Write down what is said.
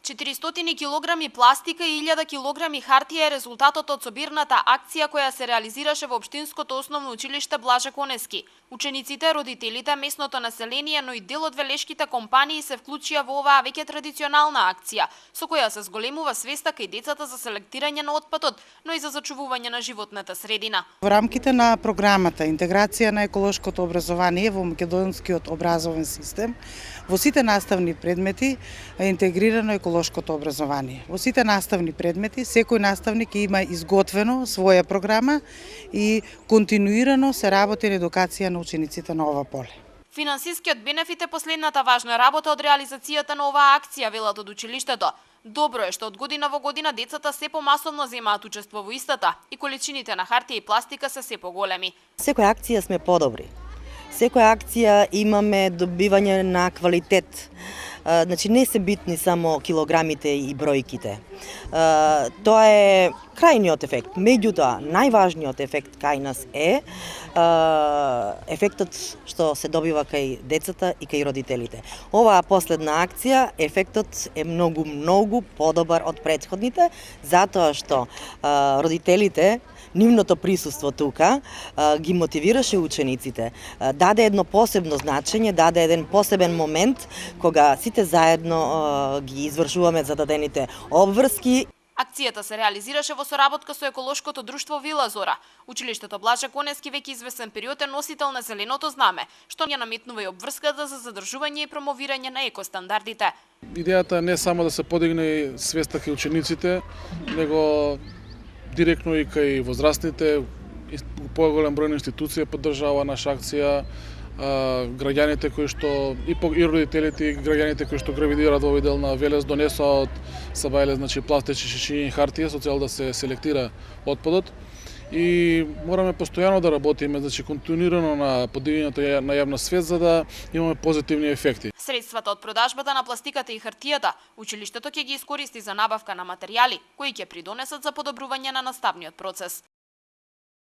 400 килограми пластика и 1000 килограми хартија е резултатот од собирната акција која се реализираше во Општинското основно училиште Блаже Конески. Учениците, родителите, местното население, но и дел од велешките компании се вклучија во оваа веќе традиционална акција, со која се зголемува свеста кај децата за селектирање на отпадот, но и за зачувување на животната средина. Во рамките на програмата Интеграција на еколошкото образование во македонскиот образовен систем, во сите наставни предмети е интегрирано еколошкото образование. Во сите наставни предмети секој наставник има изготвено своја програма и континуирано се работи на едукација на учениците на ова поле. Финансискиот бенефит е последната важна работа од реализацијата на оваа акција, велат од училиштето. Добро е што од година во година децата се помасовно земаат учество во истата и количините на хартија и пластика се поголеми. Секоја акција сме подобри. Секоја акција имаме добивање на квалитет. Значи не се битни само килограмите и бројките. Тоа е крајниот ефект. Меѓутоа, најважниот ефект кај нас е ефектот што се добива кај децата и кај родителите. Оваа последна акција, ефектот е многу подобар од претходните, затоа што родителите, нивното присуство тука ги мотивираше учениците, даде едно посебно значење, даде еден посебен момент кога сите заедно ги извршуваме зададените обврски. Акцијата се реализираше во соработка со еколошкото друштво Вила Зора. Училиштето Блаже Конески веќе известен период е носител на зеленото знаме, што ја наметнува и обврската за задржување и промовирање на екостандардите. Идејата не само да се подигне свеста кај учениците, него директно и кај возрастните, поголем број на институција поддржава наша акција, граѓаните кои што и родителите и граѓаните кои што гравидираат во овој дел на Велес донесоа од Сабајле, значи пластични шишиња и хартија со цел да се селектира отпадот. И мораме постојано да работиме, значи континуирано на подигањето на јавна свест за да имаме позитивни ефекти. Средствата од продажбата на пластиката и хартијата, училиштето ќе ги искористи за набавка на материјали кои ќе придонесат за подобрување на наставниот процес.